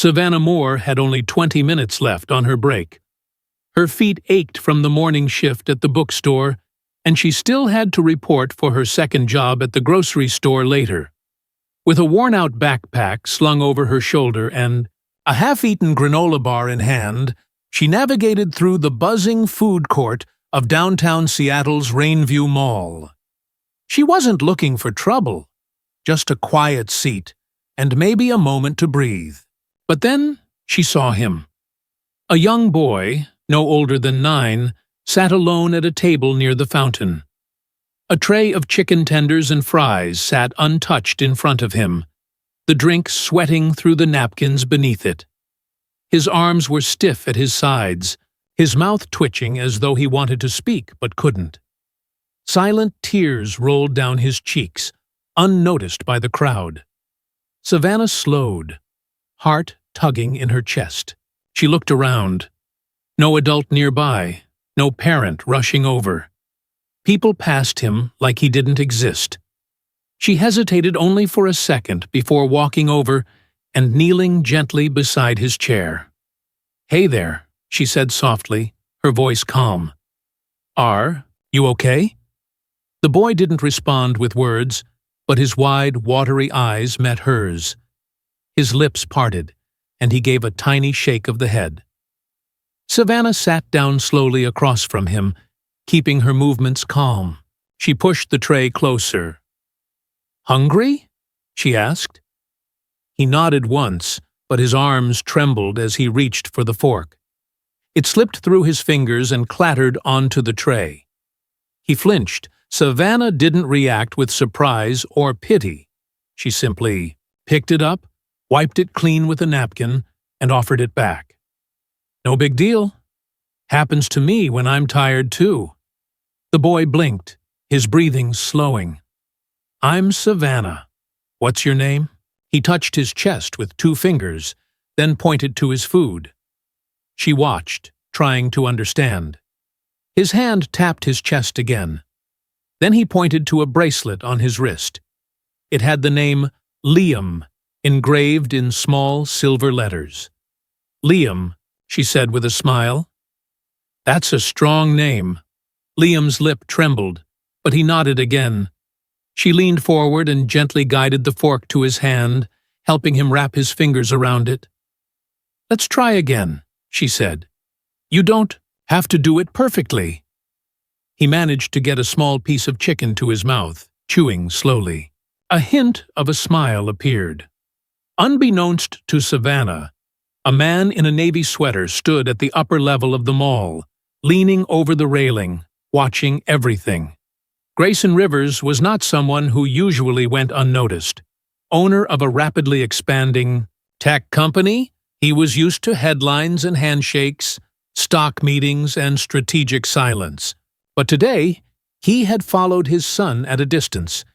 Savannah Moore had only 20 minutes left on her break. Her feet ached from the morning shift at the bookstore, and she still had to report for her second job at the grocery store later. With a worn-out backpack slung over her shoulder and a half-eaten granola bar in hand, she navigated through the buzzing food court of downtown Seattle's Rainview Mall. She wasn't looking for trouble, just a quiet seat and maybe a moment to breathe. But then she saw him. A young boy, no older than 9, sat alone at a table near the fountain. A tray of chicken tenders and fries sat untouched in front of him, the drink sweating through the napkins beneath it. His arms were stiff at his sides, his mouth twitching as though he wanted to speak but couldn't. Silent tears rolled down his cheeks, unnoticed by the crowd. Savannah slowed, heart tugging in her chest. She looked around. No adult nearby, no parent rushing over. People passed him like he didn't exist. She hesitated only for a second before walking over and kneeling gently beside his chair. "Hey there," she said softly, her voice calm. "Are you okay?" The boy didn't respond with words, but his wide, watery eyes met hers. His lips parted, and he gave a tiny shake of the head. Savannah sat down slowly across from him, keeping her movements calm. She pushed the tray closer. "Hungry?" she asked. He nodded once, but his arms trembled as he reached for the fork. It slipped through his fingers and clattered onto the tray. He flinched. Savannah didn't react with surprise or pity. She simply picked it up, wiped it clean with a napkin, and offered it back. "No big deal. Happens to me when I'm tired too." The boy blinked, his breathing slowing. "I'm Savannah. What's your name?" He touched his chest with 2 fingers, then pointed to his food. She watched, trying to understand. His hand tapped his chest again. Then he pointed to a bracelet on his wrist. It had the name Liam engraved in small silver letters. "Liam," she said with a smile. "That's a strong name." Liam's lip trembled, but he nodded again. She leaned forward and gently guided the fork to his hand, helping him wrap his fingers around it. "Let's try again," she said. "You don't have to do it perfectly." He managed to get a small piece of chicken to his mouth, chewing slowly. A hint of a smile appeared. Unbeknownst to Savannah, a man in a navy sweater stood at the upper level of the mall, leaning over the railing, watching everything. Grayson Rivers was not someone who usually went unnoticed. Owner of a rapidly expanding tech company, he was used to headlines and handshakes, stock meetings and strategic silence. But today, he had followed his son at a distance,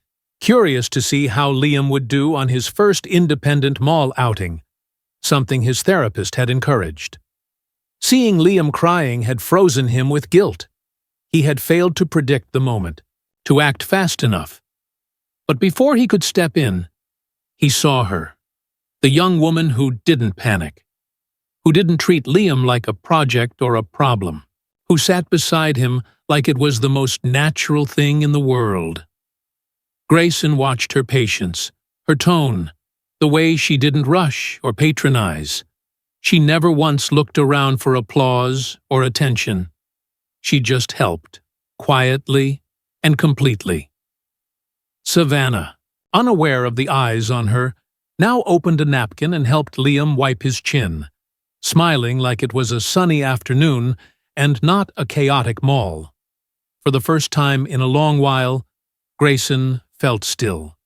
curious to see how Liam would do on his first independent mall outing, something his therapist had encouraged. Seeing Liam crying had frozen him with guilt. He had failed to predict the moment, to act fast enough. But before he could step in, he saw her, the young woman who didn't panic, who didn't treat Liam like a project or a problem, who sat beside him like it was the most natural thing in the world. Grayson watched her patience, her tone, the way she didn't rush or patronize. She never once looked around for applause or attention. She just helped, quietly and completely. Savannah, unaware of the eyes on her, now opened a napkin and helped Liam wipe his chin, smiling like it was a sunny afternoon and not a chaotic mall. For the first time in a long while, Grayson felt still.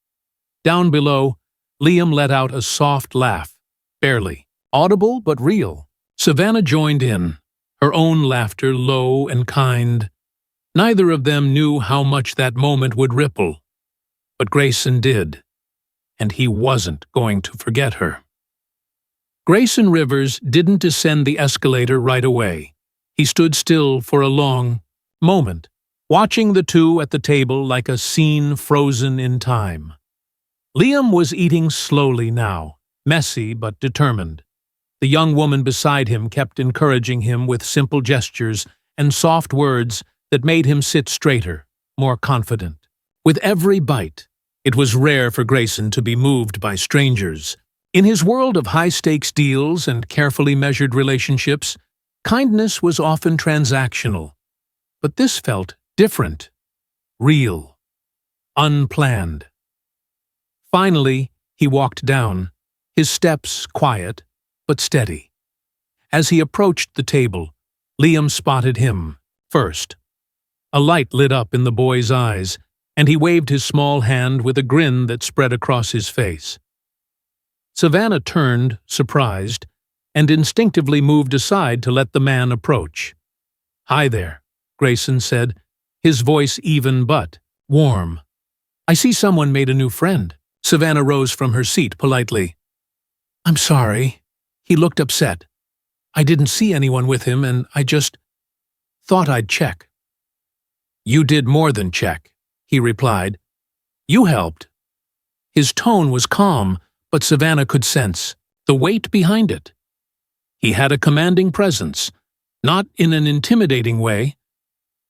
Down below, Liam let out a soft laugh, barely audible but real. Savannah joined in, her own laughter low and kind. Neither of them knew how much that moment would ripple, but Grayson did, and he wasn't going to forget her. Grayson Rivers didn't descend the escalator right away. He stood still for a long moment, watching the two at the table like a scene frozen in time. Liam was eating slowly now, messy but determined. The young woman beside him kept encouraging him with simple gestures and soft words that made him sit straighter, more confident. With every bite, it was rare for Grayson to be moved by strangers. In his world of high-stakes deals and carefully measured relationships, kindness was often transactional. But this felt different, real, unplanned. Finally, he walked down, his steps quiet but steady. As he approached the table, Liam spotted him first. A light lit up in the boy's eyes, and he waved his small hand with a grin that spread across his face. Savannah turned, surprised, and instinctively moved aside to let the man approach. "Hi there," Grayson said, his voice even but warm. "I see someone made a new friend." Savannah rose from her seat politely. "I'm sorry." He looked upset. "I didn't see anyone with him, and I just thought I'd check." "You did more than check," he replied. "You helped." His tone was calm, but Savannah could sense the weight behind it. He had a commanding presence, not in an intimidating way,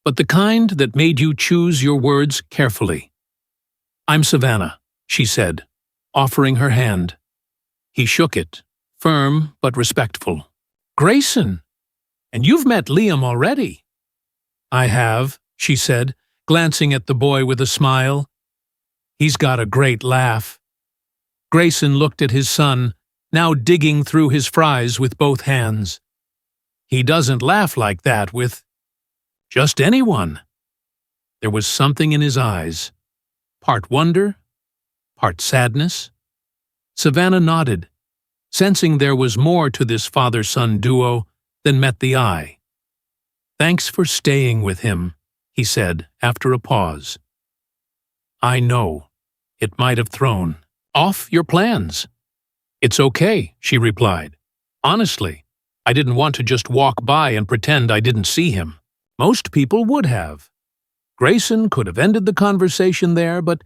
but the kind that made you choose your words carefully. "I'm Savannah," she said, offering her hand. He shook it, firm but respectful. "Grayson! And you've met Liam already." "I have," she said, glancing at the boy with a smile. "He's got a great laugh." Grayson looked at his son, now digging through his fries with both hands. "He doesn't laugh like that with just anyone." There was something in his eyes, part wonder, part sadness. Savannah nodded, sensing there was more to this father-son duo than met the eye. "Thanks for staying with him," he said after a pause. "I know it might have thrown off your plans." "It's okay," she replied. "Honestly, I didn't want to just walk by and pretend I didn't see him. Most people would have." Grayson could have ended the conversation there, but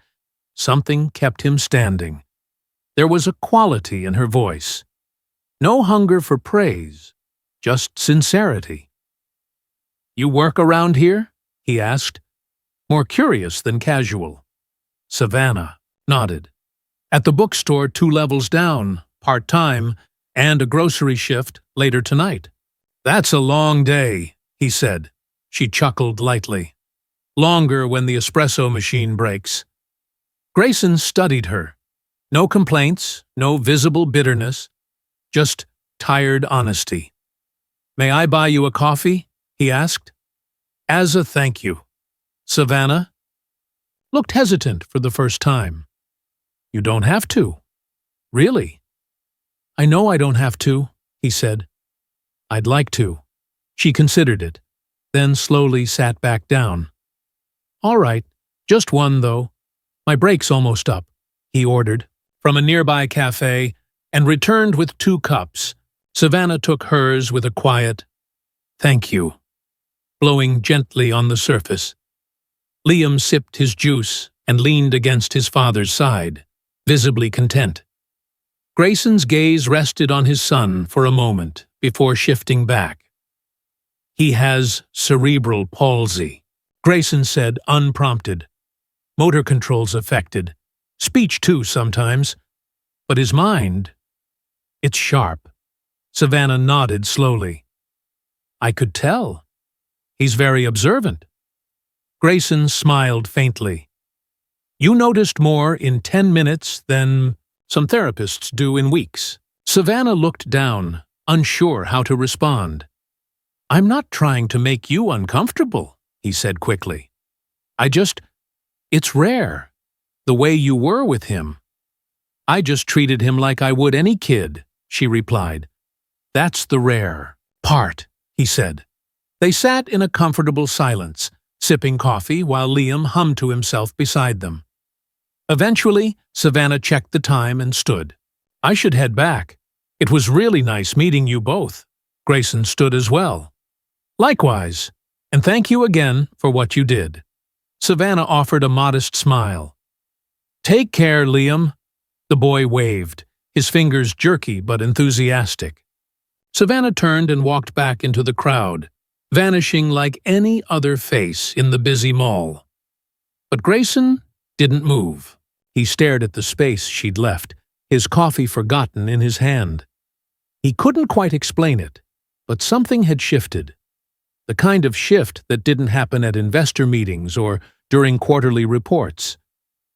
something kept him standing. There was a quality in her voice. No hunger for praise, just sincerity. "You work around here?" he asked, more curious than casual. Savannah nodded. "At the bookstore 2 levels down, part-time, and a grocery shift later tonight." "That's a long day," he said. She chuckled lightly. "Longer when the espresso machine breaks." Grayson studied her. No complaints, no visible bitterness, just tired honesty. "May I buy you a coffee?" he asked. "As a thank you." Savannah looked hesitant for the first time. "You don't have to." "Really?" "I know I don't have to," he said. "I'd like to." She considered it, then slowly sat back down. "All right, just one, though. My break's almost up," he ordered from a nearby cafe and returned with 2 cups. Savannah took hers with a quiet, "Thank you," blowing gently on the surface. Liam sipped his juice and leaned against his father's side, visibly content. Grayson's gaze rested on his son for a moment before shifting back. "He has cerebral palsy," Grayson said unprompted. "Motor controls affected. Speech too sometimes. But his mind, it's sharp." Savannah nodded slowly. "I could tell. He's very observant." Grayson smiled faintly. "You noticed more in 10 minutes than some therapists do in weeks." Savannah looked down, unsure how to respond. "I'm not trying to make you uncomfortable," he said quickly. It's rare, the way you were with him." "I just treated him like I would any kid," she replied. "That's the rare part," he said. They sat in a comfortable silence, sipping coffee while Liam hummed to himself beside them. Eventually, Savannah checked the time and stood. "I should head back. It was really nice meeting you both." Grayson stood as well. "Likewise, and thank you again for what you did." Savannah offered a modest smile. "Take care, Liam." The boy waved, his fingers jerky but enthusiastic. Savannah turned and walked back into the crowd, vanishing like any other face in the busy mall. But Grayson didn't move. He stared at the space she'd left, his coffee forgotten in his hand. He couldn't quite explain it, but something had shifted. The kind of shift that didn't happen at investor meetings or during quarterly reports.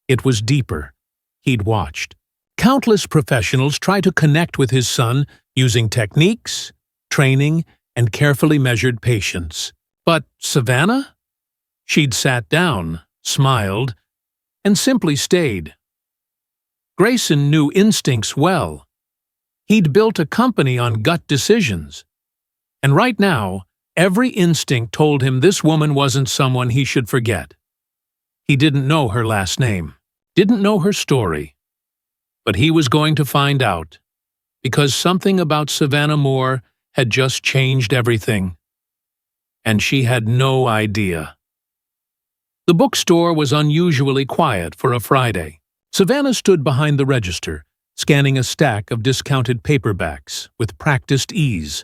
It was deeper. He'd watched countless professionals try to connect with his son using techniques, training, and carefully measured patience. But Savannah? She'd sat down, smiled, and simply stayed. Grayson knew instincts well. He'd built a company on gut decisions. And right now, every instinct told him this woman wasn't someone he should forget. He didn't know her last name, didn't know her story. But he was going to find out, because something about Savannah Moore had just changed everything. And she had no idea. The bookstore was unusually quiet for a Friday. Savannah stood behind the register, scanning a stack of discounted paperbacks with practiced ease.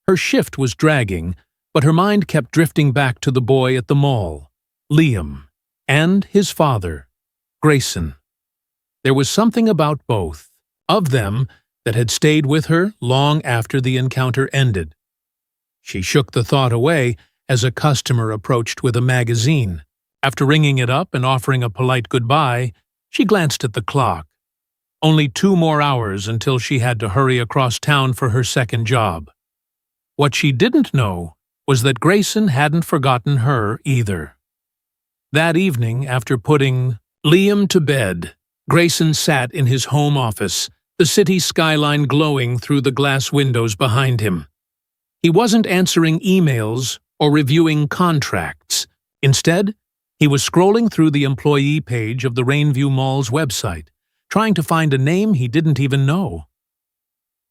Her shift was dragging, but her mind kept drifting back to the boy at the mall, Liam, and his father, Grayson. There was something about both of them that had stayed with her long after the encounter ended. She shook the thought away as a customer approached with a magazine. After ringing it up and offering a polite goodbye, she glanced at the clock. Only 2 more hours until she had to hurry across town for her second job. What she didn't know was that Grayson hadn't forgotten her either. That evening, after putting Liam to bed, Grayson sat in his home office, the city skyline glowing through the glass windows behind him. He wasn't answering emails or reviewing contracts. Instead, he was scrolling through the employee page of the Rainview Mall's website, trying to find a name he didn't even know.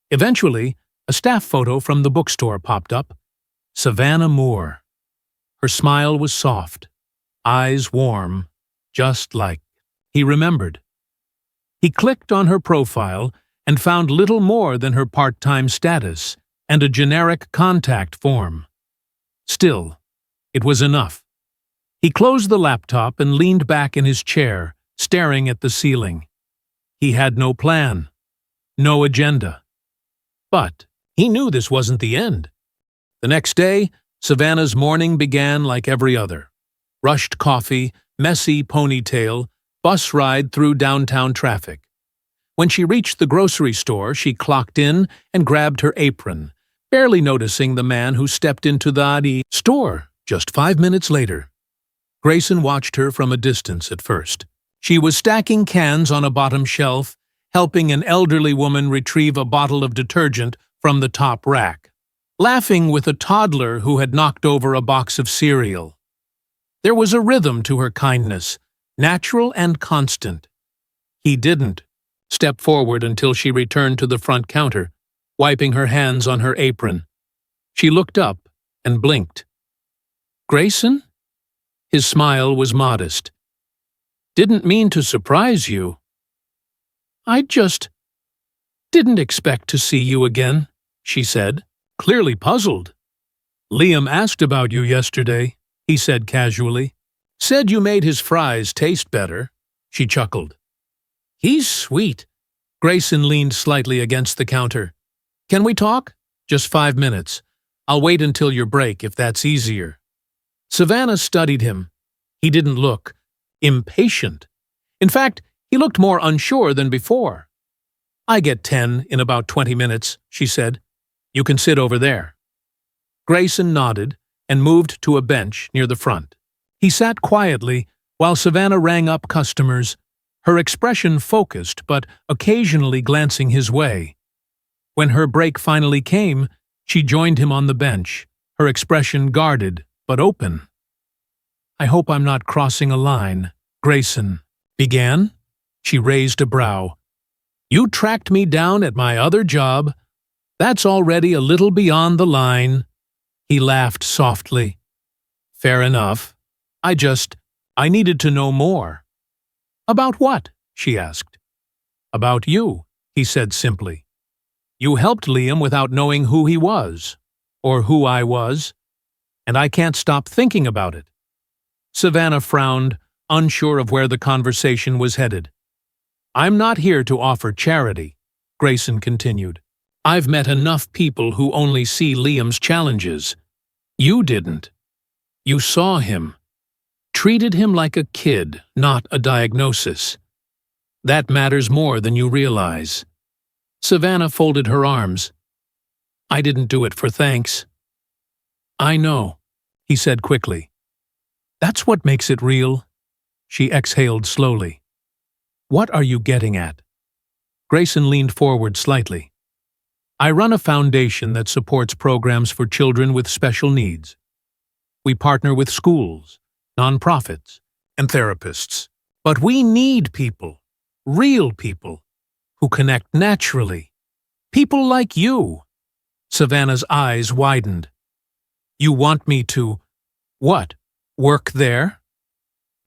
Eventually, a staff photo from the bookstore popped up. Savannah Moore. Her smile was soft, eyes warm, just like he remembered. He clicked on her profile and found little more than her part-time status and a generic contact form. Still, it was enough. He closed the laptop and leaned back in his chair, staring at the ceiling. He had no plan, no agenda. But he knew this wasn't the end. The next day, Savannah's morning began like every other. Rushed coffee, messy ponytail, bus ride through downtown traffic. When she reached the grocery store, she clocked in and grabbed her apron, barely noticing the man who stepped into the store just 5 minutes later. Grayson watched her from a distance at first. She was stacking cans on a bottom shelf, helping an elderly woman retrieve a bottle of detergent from the top rack, laughing with a toddler who had knocked over a box of cereal. There was a rhythm to her kindness, natural and constant. He didn't step forward until she returned to the front counter, wiping her hands on her apron. She looked up and blinked. "Grayson?" His smile was modest. "Didn't mean to surprise you. I just didn't expect to see you again," she said, clearly puzzled. "Liam asked about you yesterday," he said casually. "Said you made his fries taste better." She chuckled. "He's sweet." Grayson leaned slightly against the counter. "Can we talk? Just 5 minutes. I'll wait until your break if that's easier." Savannah studied him. He didn't look impatient. In fact, he looked more unsure than before. "I get 10 in about 20 minutes, she said. "You can sit over there." Grayson nodded and moved to a bench near the front. He sat quietly while Savannah rang up customers, her expression focused but occasionally glancing his way. When her break finally came, she joined him on the bench, her expression guarded but open. "I hope I'm not crossing a line," Grayson began. She raised a brow. "You tracked me down at my other job. That's already a little beyond the line." He laughed softly. "Fair enough. I needed to know more." "About what?" she asked. "About you," he said simply. You helped Liam without knowing who he was, or who I was, and I can't stop thinking about it." Savannah frowned, unsure of where the conversation was headed. "I'm not here to offer charity," Grayson continued. "I've met enough people who only see Liam's challenges. You didn't. You saw him. Treated him like a kid, not a diagnosis. That matters more than you realize." Savannah folded her arms. "I didn't do it for thanks." "I know," he said quickly. "That's what makes it real." She exhaled slowly. "What are you getting at?" Grayson leaned forward slightly. "I run a foundation that supports programs for children with special needs. We partner with schools, nonprofits, and therapists. But we need people, real people, who connect naturally. People like you." Savannah's eyes widened. "You want me to, what, work there?"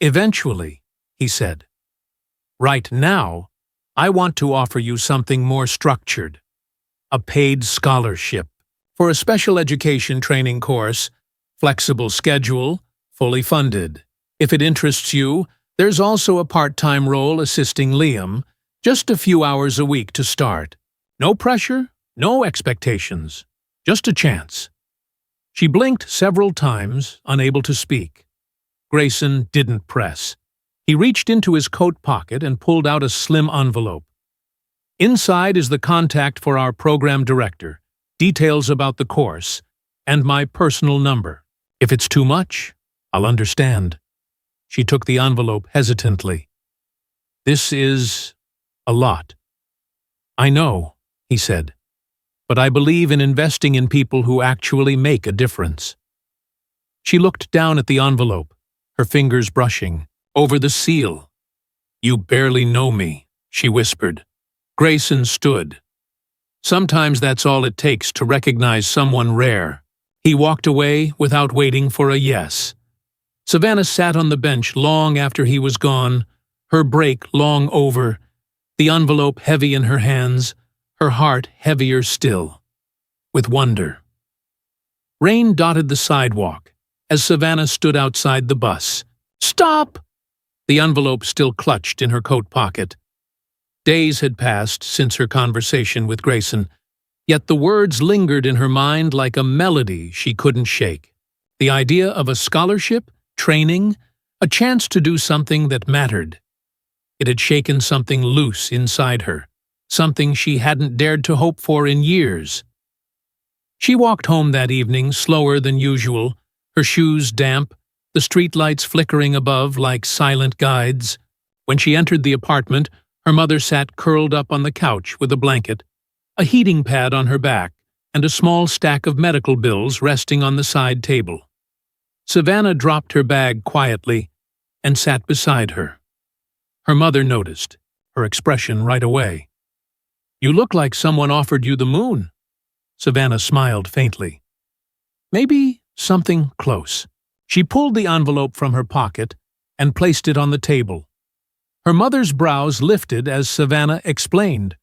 "Eventually," he said. "Right now, I want to offer you something more structured. A paid scholarship for a special education training course, flexible schedule, fully funded. If it interests you, there's also a part-time role assisting Liam, just a few hours a week to start. No pressure, no expectations, just a chance." She blinked several times, unable to speak. Grayson didn't press. He reached into his coat pocket and pulled out a slim envelope. "Inside is the contact for our program director, details about the course, and my personal number. If it's too much, I'll understand." She took the envelope hesitantly. "This is a lot." "I know," he said, "but I believe in investing in people who actually make a difference." She looked down at the envelope, her fingers brushing over the seal. "You barely know me," she whispered. Grayson stood. Sometimes that's all it takes to recognize someone rare. He walked away without waiting for a yes. Savannah sat on the bench long after he was gone, her break long over, the envelope heavy in her hands, her heart heavier still, with wonder. Rain dotted the sidewalk as Savannah stood outside the bus. "Stop!" The envelope still clutched in her coat pocket. Days had passed since her conversation with Grayson, yet the words lingered in her mind like a melody she couldn't shake. The idea of a scholarship, training, a chance to do something that mattered. It had shaken something loose inside her, something she hadn't dared to hope for in years. She walked home that evening slower than usual, her shoes damp, the streetlights flickering above like silent guides. When she entered the apartment, her mother sat curled up on the couch with a blanket, a heating pad on her back, and a small stack of medical bills resting on the side table. Savannah dropped her bag quietly and sat beside her. Her mother noticed, her expression right away. "You look like someone offered you the moon." Savannah smiled faintly. "Maybe something close." She pulled the envelope from her pocket and placed it on the table. Her mother's brows lifted as Savannah explained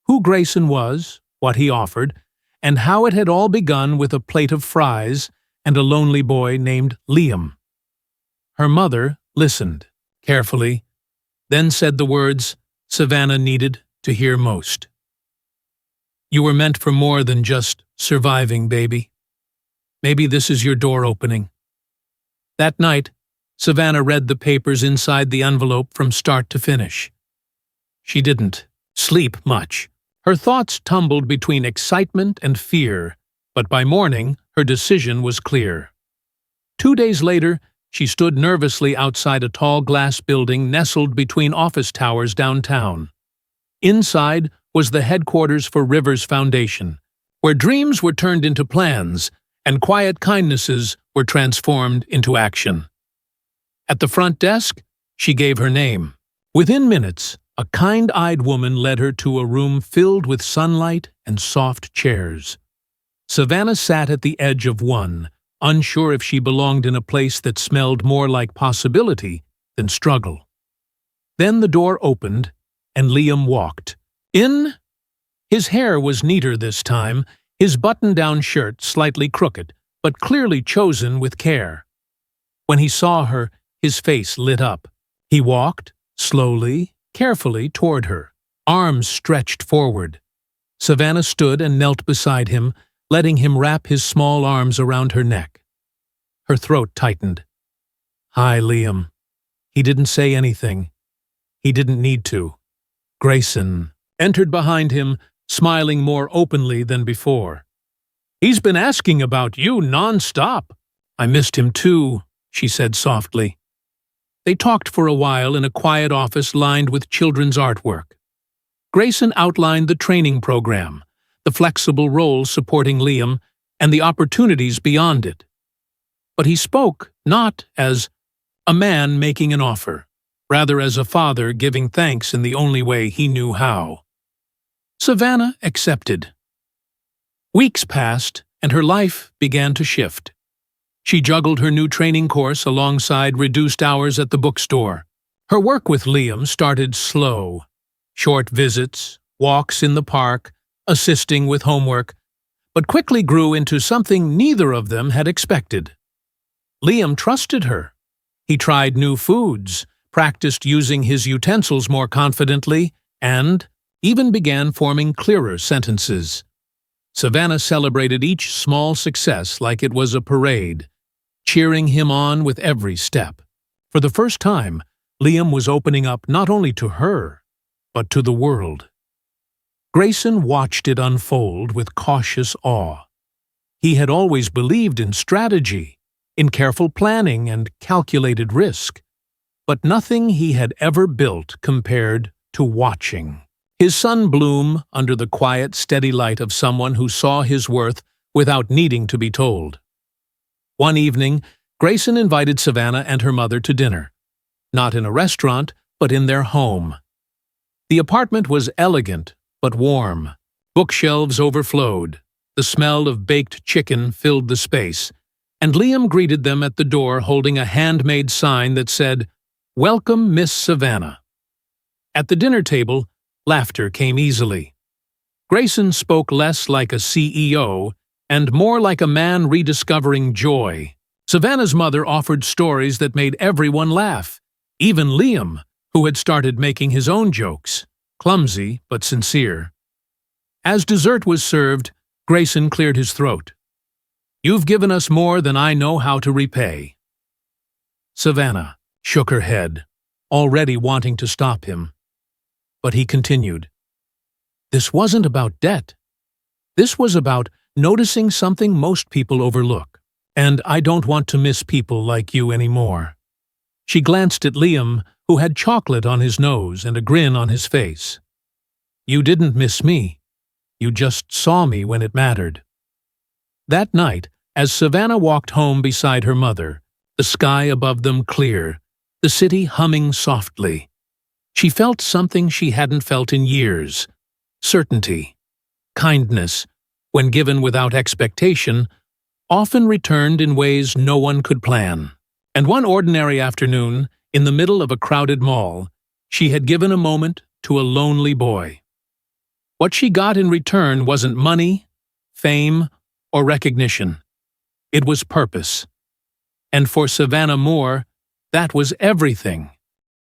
who Grayson was, what he offered, and how it had all begun with a plate of fries and a lonely boy named Liam. Her mother listened, carefully, then said the words Savannah needed to hear most. "You were meant for more than just surviving, baby. Maybe this is your door opening." That night, Savannah read the papers inside the envelope from start to finish. She didn't sleep much. Her thoughts tumbled between excitement and fear, but by morning her decision was clear. 2 days later, she stood nervously outside a tall glass building nestled between office towers downtown. Inside was the headquarters for Rivers Foundation, where dreams were turned into plans and quiet kindnesses were transformed into action. At the front desk, she gave her name. Within minutes, a kind-eyed woman led her to a room filled with sunlight and soft chairs. Savannah sat at the edge of one, unsure if she belonged in a place that smelled more like possibility than struggle. Then the door opened, and Liam walked in. His hair was neater this time, his button-down shirt slightly crooked, but clearly chosen with care. When he saw her, his face lit up. He walked, slowly, carefully, toward her, arms stretched forward. Savannah stood and knelt beside him, letting him wrap his small arms around her neck. Her throat tightened. "Hi, Liam." He didn't say anything. He didn't need to. Grayson entered behind him, smiling more openly than before. "He's been asking about you non-stop." "I missed him too," she said softly. They talked for a while in a quiet office lined with children's artwork. Grayson outlined the training program, the flexible roles supporting Liam, and the opportunities beyond it. But he spoke not as a man making an offer, rather as a father giving thanks in the only way he knew how. Savannah accepted. Weeks passed, and her life began to shift. She juggled her new training course alongside reduced hours at the bookstore. Her work with Liam started slow. Short visits, walks in the park, assisting with homework, but quickly grew into something neither of them had expected. Liam trusted her. He tried new foods, practiced using his utensils more confidently, and even began forming clearer sentences. Savannah celebrated each small success like it was a parade, cheering him on with every step. For the first time, Liam was opening up not only to her, but to the world. Grayson watched it unfold with cautious awe. He had always believed in strategy, in careful planning and calculated risk, but nothing he had ever built compared to watching his son bloom under the quiet, steady light of someone who saw his worth without needing to be told. One evening, Grayson invited Savannah and her mother to dinner, not in a restaurant, but in their home. The apartment was elegant but warm. Bookshelves overflowed. The smell of baked chicken filled the space, and Liam greeted them at the door holding a handmade sign that said, "Welcome, Miss Savannah." At the dinner table, laughter came easily. Grayson spoke less like a CEO and more like a man rediscovering joy. Savannah's mother offered stories that made everyone laugh, even Liam, who had started making his own jokes, clumsy but sincere. As dessert was served, Grayson cleared his throat. "You've given us more than I know how to repay." Savannah shook her head, already wanting to stop him. But he continued. "This wasn't about debt. This was about noticing something most people overlook, and I don't want to miss people like you anymore." She glanced at Liam, who had chocolate on his nose and a grin on his face. "You didn't miss me. You just saw me when it mattered." That night, as Savannah walked home beside her mother, the sky above them clear, the city humming softly, she felt something she hadn't felt in years: certainty. Kindness, when given without expectation, often returned in ways no one could plan. And one ordinary afternoon, in the middle of a crowded mall, she had given a moment to a lonely boy. What she got in return wasn't money, fame, or recognition. It was purpose. And for Savannah Moore, that was everything.